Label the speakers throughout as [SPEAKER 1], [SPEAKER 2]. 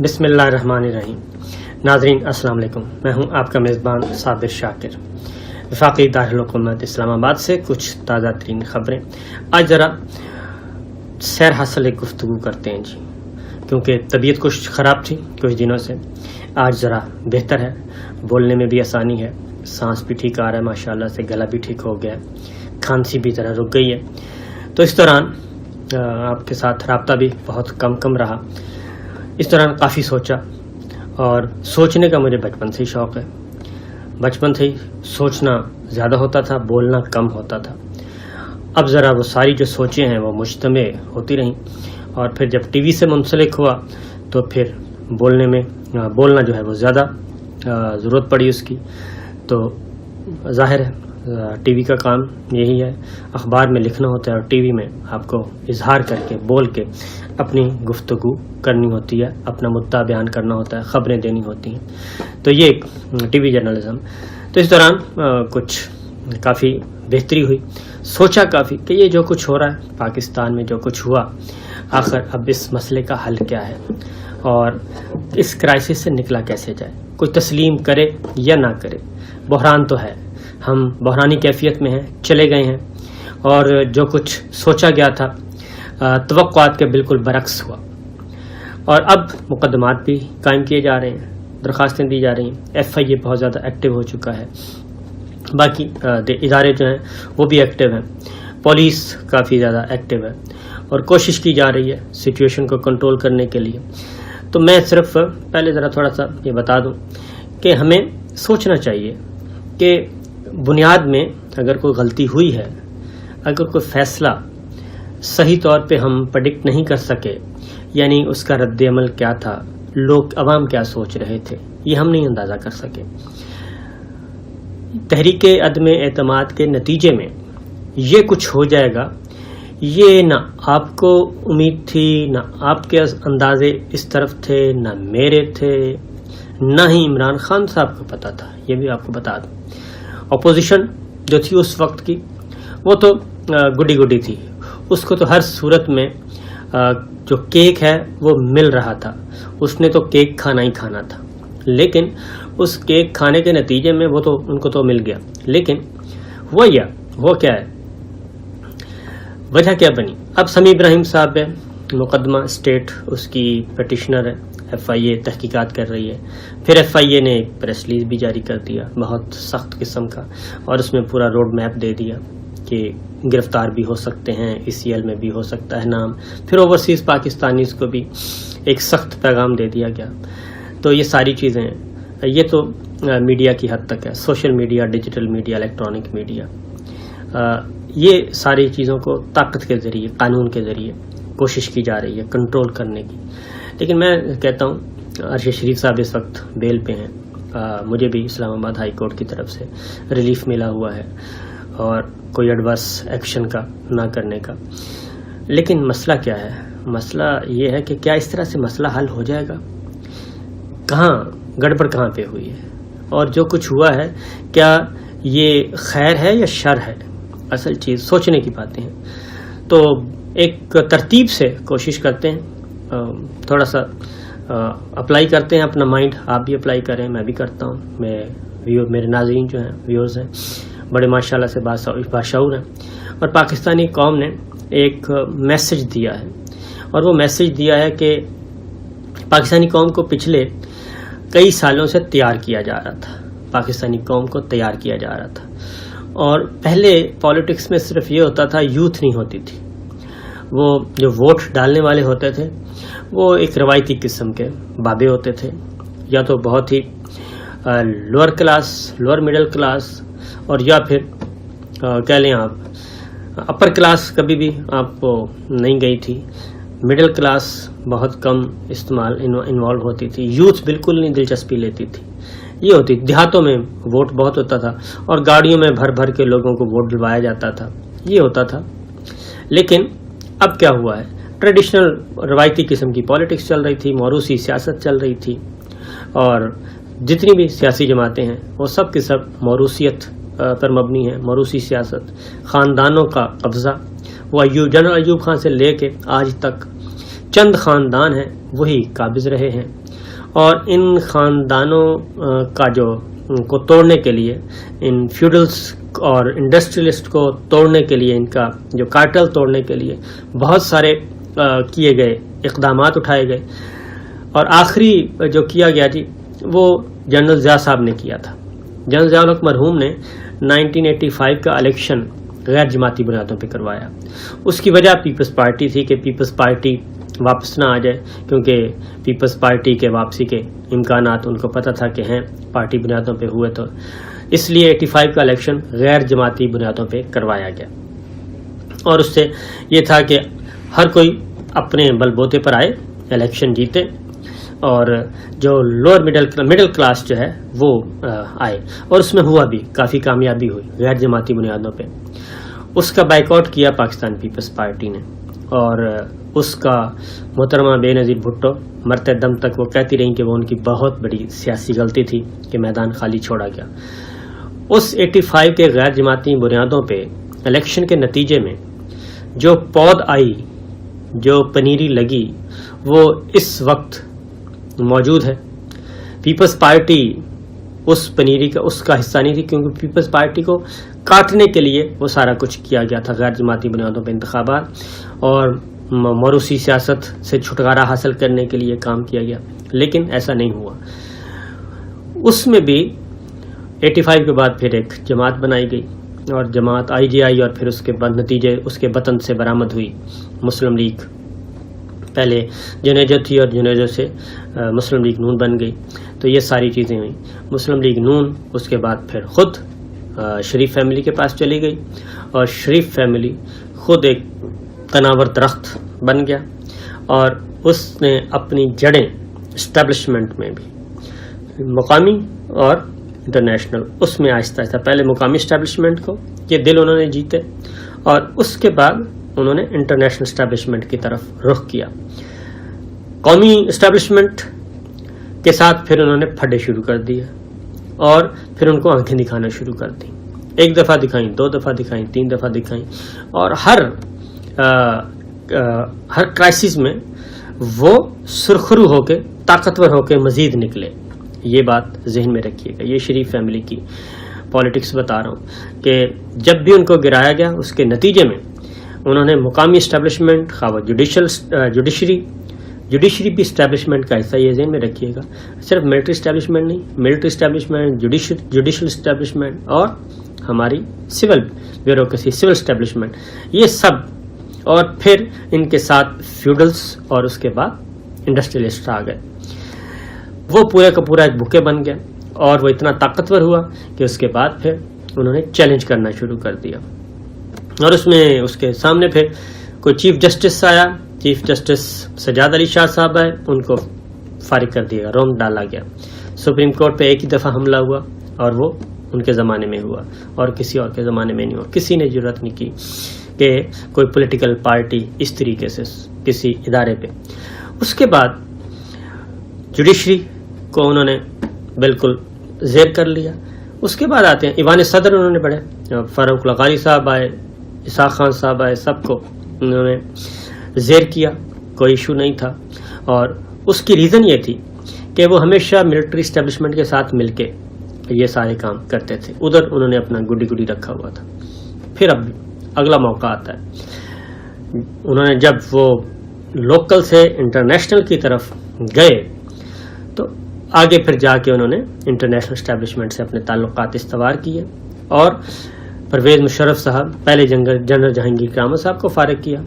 [SPEAKER 1] بسم اللہ الرحمن الرحیم۔ ناظرین السلام علیکم، میں ہوں آپ کا میزبان صابر شاکر۔ وفاقی دارالحکومت اسلام آباد سے کچھ تازہ ترین خبریں۔ آج ذرا سیر حاصل ایک گفتگو کرتے ہیں کیونکہ طبیعت کچھ خراب تھی کچھ دنوں سے، آج ذرا بہتر ہے، بولنے میں بھی آسانی ہے، سانس بھی ٹھیک آ رہا ہے ماشاءاللہ سے، گلا بھی ٹھیک ہو گیا ہے، کھانسی بھی ذرا رک گئی ہے۔ تو اس دوران آپ کے ساتھ رابطہ بھی بہت کم رہا۔ اس دوران کافی سوچا، اور سوچنے کا مجھے بچپن سے ہی شوق ہے، بچپن سے ہی سوچنا زیادہ ہوتا تھا، بولنا کم ہوتا تھا۔ اب ذرا وہ ساری جو سوچیں ہیں وہ مجتمع ہوتی رہیں، اور پھر جب ٹی وی سے منسلک ہوا تو پھر بولنا جو ہے وہ زیادہ ضرورت پڑی اس کی۔ تو ظاہر ہے ٹی وی کا کام یہی ہے، اخبار میں لکھنا ہوتا ہے اور ٹی وی میں آپ کو اظہار کر کے بول کے اپنی گفتگو کرنی ہوتی ہے، اپنا مدعا بیان کرنا ہوتا ہے، خبریں دینی ہوتی ہیں۔ تو یہ ٹی وی جرنلزم۔ تو اس دوران کچھ کافی بہتری ہوئی، سوچا کافی کہ یہ جو کچھ ہو رہا ہے پاکستان میں، جو کچھ ہوا، آخر اب اس مسئلے کا حل کیا ہے اور اس کرائسس سے نکلا کیسے جائے، کوئی تسلیم کرے یا نہ کرے۔ بحران تو ہے، ہم بحرانی کیفیت میں ہیں، چلے گئے ہیں، اور جو کچھ سوچا گیا تھا توقعات کے بالکل برعکس ہوا، اور اب مقدمات بھی قائم کیے جا رہے ہیں، درخواستیں دی جا رہی ہیں، ایف آئی اے بہت زیادہ ایکٹیو ہو چکا ہے، باقی ادارے جو ہیں وہ بھی ایکٹیو ہیں، پولیس کافی زیادہ ایکٹیو ہے، اور کوشش کی جا رہی ہے سچویشن کو کنٹرول کرنے کے لیے۔ تو میں صرف پہلے ذرا تھوڑا سا یہ بتا دوں کہ ہمیں سوچنا چاہیے کہ بنیاد میں اگر کوئی غلطی ہوئی ہے، اگر کوئی فیصلہ صحیح طور پہ ہم پریڈکٹ نہیں کر سکے، یعنی اس کا رد عمل کیا تھا، لوگ عوام کیا سوچ رہے تھے، یہ ہم نہیں اندازہ کر سکے، تحریک عدم اعتماد کے نتیجے میں یہ کچھ ہو جائے گا، یہ نہ آپ کو امید تھی، نہ آپ کے اندازے اس طرف تھے، نہ میرے تھے، نہ ہی عمران خان صاحب کو پتا تھا۔ یہ بھی آپ کو بتا دوں، اپوزیشن جو تھی اس وقت کی وہ تو گڈی تھی، اس کو تو ہر صورت میں جو کیک ہے وہ مل رہا تھا، اس نے تو کیک کھانا ہی کھانا تھا، لیکن اس کیک کھانے کے نتیجے میں وہ تو ان کو تو مل گیا، لیکن وہ کیا ہے، وجہ کیا بنی؟ اب سمیع ابراہیم صاحب ہے، مقدمہ اسٹیٹ اس کی پٹیشنر ہے، ایف آئی اے تحقیقات کر رہی ہے، پھر ایف آئی اے نے ایک پریس ریلیز بھی جاری کر دیا بہت سخت قسم کا، اور اس میں پورا روڈ میپ دے دیا کہ گرفتار بھی ہو سکتے ہیں، ای سی ایل میں بھی ہو سکتا ہے نام، پھر اوورسیز پاکستانیز کو بھی ایک سخت پیغام دے دیا گیا۔ تو یہ ساری چیزیں ہیں، یہ تو میڈیا کی حد تک ہے، social media, digital media, electronic media, یہ ساری چیزوں کو طاقت کے ذریعے، قانون کے ذریعے کوشش کی جا رہی ہے کنٹرول کرنے کی۔ لیکن میں کہتا ہوں ارشد شریف صاحب اس وقت بیل پہ ہیں، مجھے بھی اسلام آباد ہائی کورٹ کی طرف سے ریلیف ملا ہوا ہے، اور کوئی ایڈورس ایکشن کا نہ کرنے کا۔ لیکن مسئلہ کیا ہے؟ مسئلہ یہ ہے کہ کیا اس طرح سے مسئلہ حل ہو جائے گا؟ کہاں گڑبڑ کہاں پہ ہوئی ہے، اور جو کچھ ہوا ہے کیا یہ خیر ہے یا شر ہے؟ اصل چیز سوچنے کی باتیں ہیں۔ تو ایک ترتیب سے کوشش کرتے ہیں، تھوڑا سا اپلائی کرتے ہیں اپنا مائنڈ، آپ بھی اپلائی کریں، میں بھی کرتا ہوں، میرے ناظرین جو ہیں، ویورز ہیں، بڑے ماشاءاللہ سے باشعور ہیں، اور پاکستانی قوم نے ایک میسج دیا ہے، اور وہ میسج دیا ہے کہ پاکستانی قوم کو پچھلے کئی سالوں سے تیار کیا جا رہا تھا، پاکستانی قوم کو تیار کیا جا رہا تھا، اور پہلے پالیٹکس میں صرف یہ ہوتا تھا، یوتھ نہیں ہوتی تھی، وہ جو ووٹ ڈالنے والے ہوتے تھے وہ ایک روایتی قسم کے بابے ہوتے تھے، یا تو بہت ہی lower class, lower middle class, اور یا پھر کہہ لیں آپ اپر کلاس کبھی بھی آپ کو نہیں گئی تھی، مڈل کلاس بہت کم انوالو ہوتی تھی، یوتھ بالکل نہیں دلچسپی لیتی تھی، یہ ہوتی دیہاتوں میں ووٹ بہت ہوتا تھا، اور گاڑیوں میں بھر کے لوگوں کو ووٹ دلوایا جاتا تھا، یہ ہوتا تھا۔ لیکن اب کیا ہوا ہے، ٹریڈیشنل روایتی قسم کی پالیٹکس چل رہی تھی، موروثی سیاست چل رہی تھی، اور جتنی بھی سیاسی جماعتیں ہیں وہ سب کے سب موروثیت پر مبنی ہیں، موروثی سیاست، خاندانوں کا قبضہ، وہ جنرل ایوب خان سے لے کے آج تک چند خاندان ہیں وہی قابض رہے ہیں، اور ان خاندانوں کا کو توڑنے کے لیے، ان فیوڈلز اور انڈسٹریلسٹ کو توڑنے کے لیے، ان کا جو کارٹل توڑنے کے لیے بہت سارے کیے گئے اقدامات اٹھائے گئے. اور آخری جو کیا گیا جی وہ جنرل ضیاء صاحب نے کیا تھا. جنرل ضیاء الحق مرحوم نے 1985 کا الیکشن غیر جماعتی بنیادوں پہ کروایا. اس کی وجہ پیپلز پارٹی تھی کہ پیپلز پارٹی واپس نہ آ جائے، کیونکہ پیپلز پارٹی کے واپسی کے امکانات ان کو پتہ تھا کہ ہیں پارٹی بنیادوں پہ ہوئے، تو اس لیے 85 کا الیکشن غیر جماعتی بنیادوں پہ کروایا گیا. اور اس سے یہ تھا کہ ہر کوئی اپنے بل بوتے پر آئے، الیکشن جیتے، اور جو لوور مڈل کلاس جو ہے وہ آئے. اور اس میں ہوا بھی، کافی کامیابی ہوئی غیر جماعتی بنیادوں پہ. اس کا بائیکاٹ کیا پاکستان پیپلز پارٹی نے، اور اس کا محترمہ بے نظیر بھٹو مرتے دم تک وہ کہتی رہیں کہ وہ ان کی بہت بڑی سیاسی غلطی تھی کہ میدان خالی چھوڑا گیا. اس 85 کے غیر جماعتی بنیادوں پہ الیکشن کے نتیجے میں جو پود آئی، جو پنیری لگی، وہ اس وقت موجود ہے. پیپلز پارٹی اس پنیری کا اس کا حصہ نہیں تھی، کیونکہ پیپلز پارٹی کو کاٹنے کے لیے وہ سارا کچھ کیا گیا تھا. غیر جماعتی بنیادوں پہ انتخابات اور موروثی سیاست سے چھٹکارا حاصل کرنے کے لیے کام کیا گیا، لیکن ایسا نہیں ہوا. اس میں بھی 85 کے بعد پھر ایک جماعت بنائی گئی، اور جماعت آئی جی آئی، اور پھر اس کے بعد نتیجے اس کے وطن سے برآمد ہوئی مسلم لیگ. پہلے جنیجو تھی اور جنیجو سے مسلم لیگ نون بن گئی. تو یہ ساری چیزیں ہوئیں. مسلم لیگ نون اس کے بعد پھر خود شریف فیملی کے پاس چلی گئی، اور شریف فیملی خود ایک تناور درخت بن گیا، اور اس نے اپنی جڑیں اسٹیبلشمنٹ میں بھی، مقامی اور انٹرنیشنل، اس میں آہستہ آہستہ پہلے مقامی اسٹیبلشمنٹ کو یہ دل انہوں نے جیتے، اور اس کے بعد انہوں نے انٹرنیشنل اسٹیبلشمنٹ کی طرف رخ کیا. قومی اسٹیبلشمنٹ کے ساتھ پھر انہوں نے پھڈے شروع کر دیے، اور پھر ان کو آنکھیں دکھانا شروع کر دی. ایک دفعہ دکھائیں، 2 دفعہ دکھائیں، 3 دفعہ دکھائیں، اور ہر کرائسس میں وہ سرخرو ہو کے، طاقتور ہو کے مزید نکلے. یہ بات ذہن میں رکھیے گا. یہ شریف فیملی کی پالیٹکس بتا رہا ہوں کہ جب بھی ان کو گرایا گیا، اس کے نتیجے میں انہوں نے مقامی اسٹیبلشمنٹ، خواہ جوڈیشری بھی اسٹیبلشمنٹ کا حصہ، یہ ذہن میں رکھیے گا. صرف ملٹری اسٹیبلشمنٹ نہیں، ملٹری اسٹیبلشمنٹ، جوڈیشل اسٹیبلشمنٹ، اور ہماری سول بیوروکریسی، سول اسٹیبلشمنٹ، یہ سب. اور پھر ان کے ساتھ فیوڈلز اور اس کے بعد انڈسٹریلسٹ آ گئے. وہ پورے کا پورا ایک بھوکے بن گیا، اور وہ اتنا طاقتور ہوا کہ اس کے بعد پھر انہوں نے چیلنج کرنا شروع کر دیا. اور اس میں اس کے سامنے پھر کوئی چیف جسٹس آیا، چیف جسٹس سجاد علی شاہ صاحب آئے، ان کو فارغ کر دیا، روم ڈالا گیا. سپریم کورٹ پہ ایک ہی دفعہ حملہ ہوا، اور وہ ان کے زمانے میں ہوا، اور کسی اور کے زمانے میں نہیں ہوا. کسی نے جرات نہیں کی کہ کوئی پولیٹیکل پارٹی اس طریقے سے کسی ادارے پہ. اس کے بعد جوڈیشری کو انہوں نے بالکل زیر کر لیا. اس کے بعد آتے ہیں ایوان صدر، انہوں نے بڑھے، فاروق لغاری صاحب آئے، اسحاق خان صاحب آئے، سب کو انہوں نے زیر کیا، کوئی ایشو نہیں تھا. اور اس کی ریزن یہ تھی کہ وہ ہمیشہ ملٹری اسٹیبلشمنٹ کے ساتھ مل کے یہ سارے کام کرتے تھے. ادھر انہوں نے اپنا گڈی رکھا ہوا تھا. پھر اب اگلا موقع آتا ہے، انہوں نے جب وہ لوکل سے انٹرنیشنل کی طرف گئے، تو آگے پھر جا کے انہوں نے انٹرنیشنل اسٹیبلشمنٹ سے اپنے تعلقات استوار کیے، اور پرویز مشرف صاحب، پہلے جنرل جہانگیر قیامت صاحب کو فارغ کیا.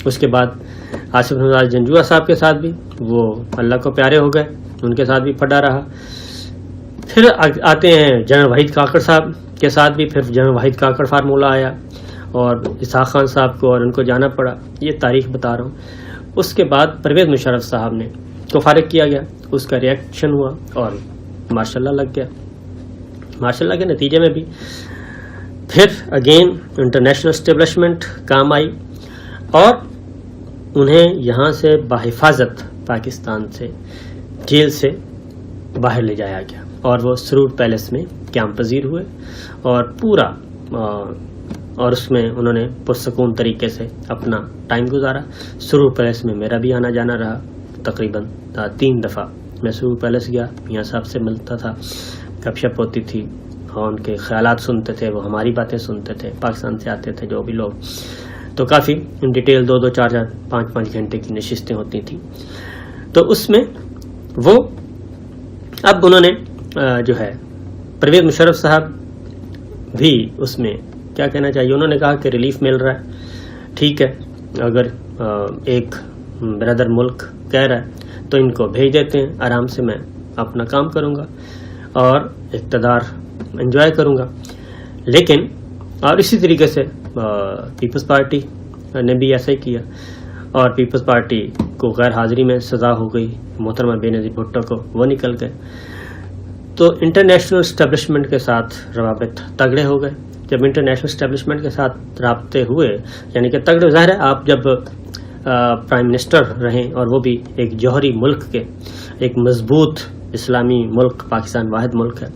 [SPEAKER 1] اس کے بعد آصف نواز جنجوعہ صاحب کے ساتھ بھی وہ اللہ کو پیارے ہو گئے، ان کے ساتھ بھی پھڈا رہا. پھر آتے ہیں جنرل وحید کاکڑ صاحب کے ساتھ بھی، پھر جنرل وحید کاکڑ فارمولہ آیا، اور اسحاق خان صاحب کو اور ان کو جانا پڑا. یہ تاریخ بتا رہا ہوں. اس کے بعد پرویز مشرف صاحب نے کو فارغ کیا گیا، اس کا ریئیکشن ہوا، اور ماشاء اللہ لگ گیا. ماشاء اللہ کے نتیجے میں بھی پھر اگین انٹرنیشنل اسٹیبلشمنٹ کام آئی، اور انہیں یہاں سے بحفاظت پاکستان سے جیل سے باہر لے جایا گیا، اور وہ سرور پیلس میں قیام پذیر ہوئے، اور پورا اور اس میں انہوں نے پرسکون طریقے سے اپنا ٹائم گزارا. سرور پیلس میں میرا بھی آنا جانا رہا، تقریباً 3 دفعہ محسوب پیلس گیا, میاں صاحب سے ملتا تھا, گپ شپ ہوتی تھی, اور ان کے خیالات سنتے تھے, وہ ہماری باتیں سنتے تھے. پاکستان سے آتے تھے جو بھی لوگ, تو کافی ان ڈیٹیل 2-2, 4-4, 5-5 گھنٹے کی نشستیں ہوتی تھیں. تو اس میں وہ اب انہوں نے جو ہے پرویز مشرف صاحب بھی اس میں کیا کہنا چاہیے, انہوں نے کہا کہ ریلیف مل رہا ہے, ٹھیک ہے, اگر ایک برادر ملک کہہ رہا ہے تو ان کو بھیج دیتے ہیں, آرام سے میں اپنا کام کروں گا اور اقتدار انجوائے کروں گا. لیکن اور اسی طریقے سے پیپلز پارٹی نے بھی ایسا ہی کیا, اور پیپلز پارٹی کو غیر حاضری میں سزا ہو گئی, محترمہ بے نظیر بھٹو کو, وہ نکل گئے. تو انٹرنیشنل اسٹیبلشمنٹ کے ساتھ روابط تگڑے ہو گئے. جب انٹرنیشنل اسٹیبلشمنٹ کے ساتھ رابطے ہوئے, یعنی کہ تگڑے, ظاہر ہے آپ جب پرائم منسٹر رہیں اور وہ بھی ایک جوہری ملک کے, ایک مضبوط اسلامی ملک, پاکستان واحد ملک ہے,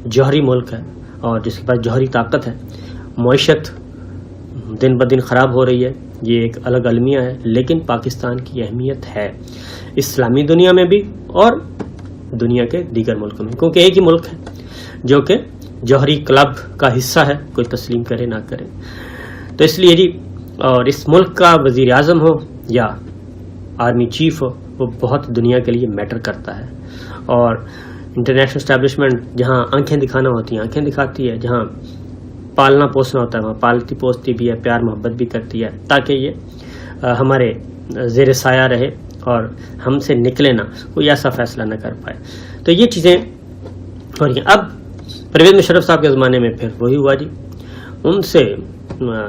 [SPEAKER 1] جوہری ملک ہے, اور جس کے پاس جوہری طاقت ہے, معیشت دن بدن خراب ہو رہی ہے, یہ ایک الگ المیہ ہے, لیکن پاکستان کی اہمیت ہے اسلامی دنیا میں بھی اور دنیا کے دیگر ملکوں میں, کیونکہ ایک ہی ملک ہے جو کہ جوہری کلب کا حصہ ہے, کوئی تسلیم کرے نہ کرے. تو اس لیے جی, اور اس ملک کا وزیر اعظم ہو یا آرمی چیف ہو, وہ بہت دنیا کے لیے میٹر کرتا ہے. اور انٹرنیشنل اسٹیبلشمنٹ جہاں آنکھیں دکھانا ہوتی ہیں آنکھیں دکھاتی ہے, جہاں پالنا پوسنا ہوتا ہے وہاں پالتی پوستی بھی ہے, پیار محبت بھی کرتی ہے, تاکہ یہ ہمارے زیر سایہ رہے اور ہم سے نکلے نہ, کوئی ایسا فیصلہ نہ کر پائے. تو یہ چیزیں ہو رہی ہیں. اب پرویز مشرف صاحب کے زمانے میں پھر وہی ہوا جی, ان سے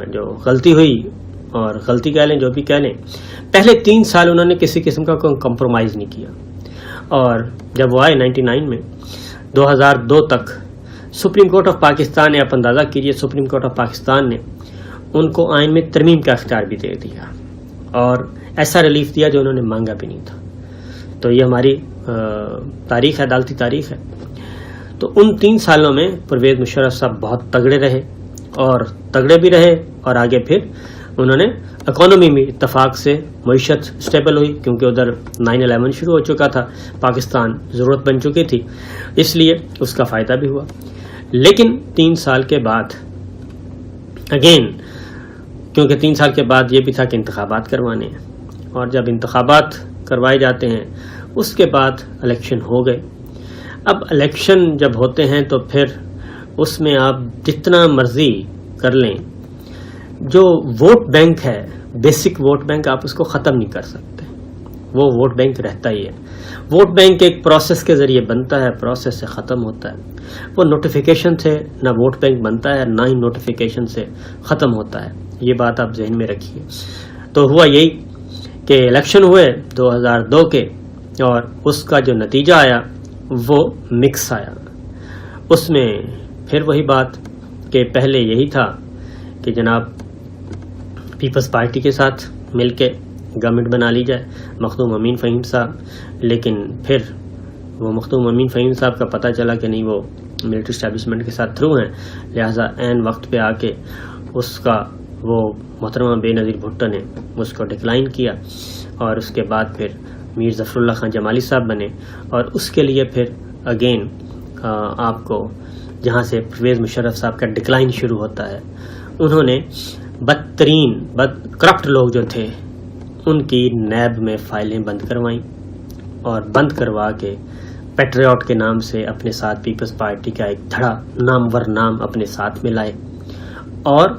[SPEAKER 1] جو غلطی ہوئی, اور غلطی کہہ لیں جو بھی کہہ لیں, پہلے 3 سال انہوں نے کسی قسم کا کوئی کمپرومائز نہیں کیا. اور جب وہ آئے 99 میں, 2002 تک سپریم کورٹ آف پاکستان نے, آپ اندازہ کیجئے, سپریم کورٹ آف پاکستان نے ان کو آئین میں ترمیم کا اختیار بھی دے دیا, اور ایسا ریلیف دیا جو انہوں نے مانگا بھی نہیں تھا. تو یہ ہماری تاریخ ہے, عدالتی تاریخ ہے. تو ان 3 سالوں میں پرویز مشرف صاحب بہت تگڑے رہے, اور تگڑے بھی رہے, اور آگے پھر انہوں نے اکانومی میں اتفاق سے معیشت سٹیبل ہوئی, کیونکہ ادھر 9/11 شروع ہو چکا تھا, پاکستان ضرورت بن چکی تھی, اس لیے اس کا فائدہ بھی ہوا. لیکن 3 سال کے بعد اگین, کیونکہ 3 سال کے بعد یہ بھی تھا کہ انتخابات کروانے ہیں, اور جب انتخابات کروائے جاتے ہیں اس کے بعد الیکشن ہو گئے. اب الیکشن جب ہوتے ہیں تو پھر اس میں آپ جتنا مرضی کر لیں, جو ووٹ بینک ہے, بیسک ووٹ بینک, آپ اس کو ختم نہیں کر سکتے, وہ ووٹ بینک رہتا ہی ہے. ووٹ بینک ایک پروسیس کے ذریعے بنتا ہے, پروسیس سے ختم ہوتا ہے. وہ نوٹیفیکیشن سے نہ ووٹ بینک بنتا ہے, نہ ہی نوٹیفیکیشن سے ختم ہوتا ہے. یہ بات آپ ذہن میں رکھیے. تو ہوا یہی کہ الیکشن ہوئے 2002 کے, اور اس کا جو نتیجہ آیا وہ مکس آیا. اس میں پھر وہی بات کہ پہلے یہی تھا کہ جناب پیپلز پارٹی کے ساتھ مل کے گورنمنٹ بنا لی جائے, مخدوم امین فہیم صاحب. لیکن پھر وہ مخدوم امین فہیم صاحب کا پتہ چلا کہ نہیں, وہ ملٹری اسٹیبلشمنٹ کے ساتھ تھرو ہیں, لہٰذا عین وقت پہ آ کے اس کا وہ محترمہ بے نظیر بھٹو نے اس کو ڈکلائن کیا, اور اس کے بعد پھر میر ظفر اللہ خان جمالی صاحب بنے. اور اس کے لیے پھر اگین آپ کو جہاں سے پرویز مشرف صاحب کا ڈکلائن شروع ہوتا ہے, انہوں نے بدترین کرپٹ لوگ جو تھے ان کی نیب میں فائلیں بند کروائیں, اور بند کروا کے پیٹریوٹ کے نام سے اپنے ساتھ پیپلز پارٹی کا ایک دھڑا نامور نام اپنے ساتھ میں لائے, اور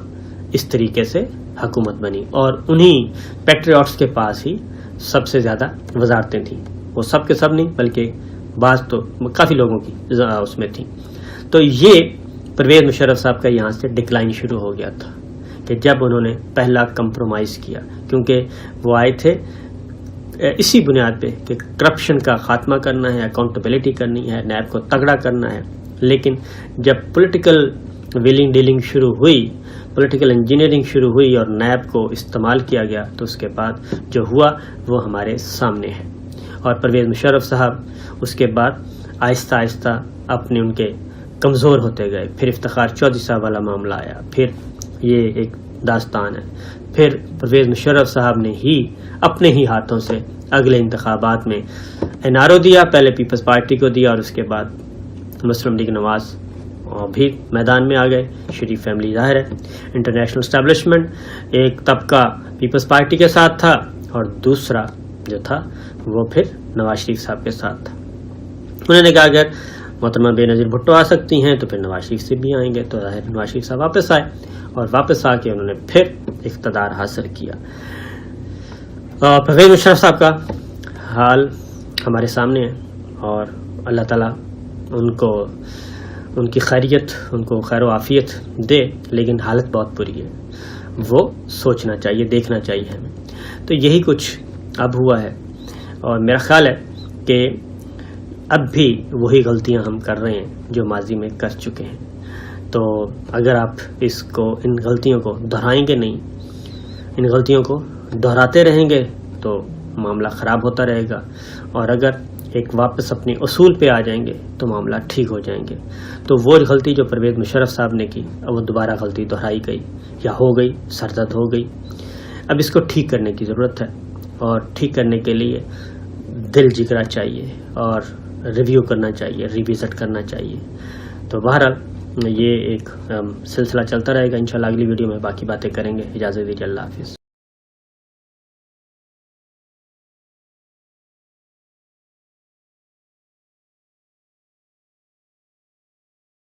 [SPEAKER 1] اس طریقے سے حکومت بنی. اور انہی پیٹریوٹس کے پاس ہی سب سے زیادہ وزارتیں تھیں. وہ سب کے سب نہیں, بلکہ بعض تو کافی لوگوں کی اس میں تھیں. تو یہ پرویز مشرف صاحب کا یہاں سے ڈکلائن شروع ہو گیا تھا کہ جب انہوں نے پہلا کمپرومائز کیا, کیونکہ وہ آئے تھے اسی بنیاد پہ کہ کرپشن کا خاتمہ کرنا ہے, اکاؤنٹیبلٹی کرنی ہے, نیب کو تگڑا کرنا ہے. لیکن جب پولیٹیکل ویلنگ ڈیلنگ شروع ہوئی, پولیٹیکل انجینئرنگ شروع ہوئی اور نیب کو استعمال کیا گیا, تو اس کے بعد جو ہوا وہ ہمارے سامنے ہے. اور پرویز مشرف صاحب اس کے بعد آہستہ آہستہ اپنے ان کے کمزور ہوتے گئے. پھر افتخار چودھری صاحب والا معاملہ آیا, پھر یہ ایک داستان ہے. پھر پرویز مشرف صاحب نے ہی اپنے ہی ہاتھوں سے اگلے انتخابات میں NRO دیا، پہلے پیپلز پارٹی کو دیا اور اس کے بعد مسلم لیگ نواز بھی میدان میں آ گئے. شریف فیملی ظاہر ہے انٹرنیشنل اسٹیبلشمنٹ ایک طبقہ پیپلز پارٹی کے ساتھ تھا اور دوسرا جو تھا وہ پھر نواز شریف صاحب کے ساتھ تھا. انہوں نے کہا اگر محترمہ بے نظیر بھٹو آ سکتی ہیں تو پھر نواز شریف سے بھی آئیں گے. تو ظاہر نواز شریف صاحب واپس آئے اور واپس آ کے انہوں نے پھر اقتدار حاصل کیا. پرویز مشرف صاحب کا حال ہمارے سامنے ہے اور اللہ تعالیٰ ان کی خیریت، ان کو خیر و عافیت دے، لیکن حالت بہت بری ہے. وہ سوچنا چاہیے، دیکھنا چاہیے ہمیں. تو یہی کچھ اب ہوا ہے اور میرا خیال ہے کہ اب بھی وہی غلطیاں ہم کر رہے ہیں جو ماضی میں کر چکے ہیں. تو اگر آپ ان غلطیوں کو دہرائیں گے نہیں، ان غلطیوں کو دہراتے رہیں گے تو معاملہ خراب ہوتا رہے گا، اور اگر ایک واپس اپنے اصول پہ آ جائیں گے تو معاملہ ٹھیک ہو جائیں گے. تو وہ غلطی جو پرویز مشرف صاحب نے کی اب وہ دوبارہ غلطی دہرائی گئی یا ہو گئی، سرزد ہو گئی. اب اس کو ٹھیک کرنے کی ضرورت ہے اور ٹھیک کرنے کے لیے دل جگرا چاہیے اور ریویو کرنا چاہیے، ریویزٹ کرنا چاہیے. تو بہرحال یہ ایک سلسلہ چلتا رہے گا. انشاءاللہ اگلی ویڈیو میں باقی باتیں کریں گے. اجازت دیجیے، اللہ حافظ.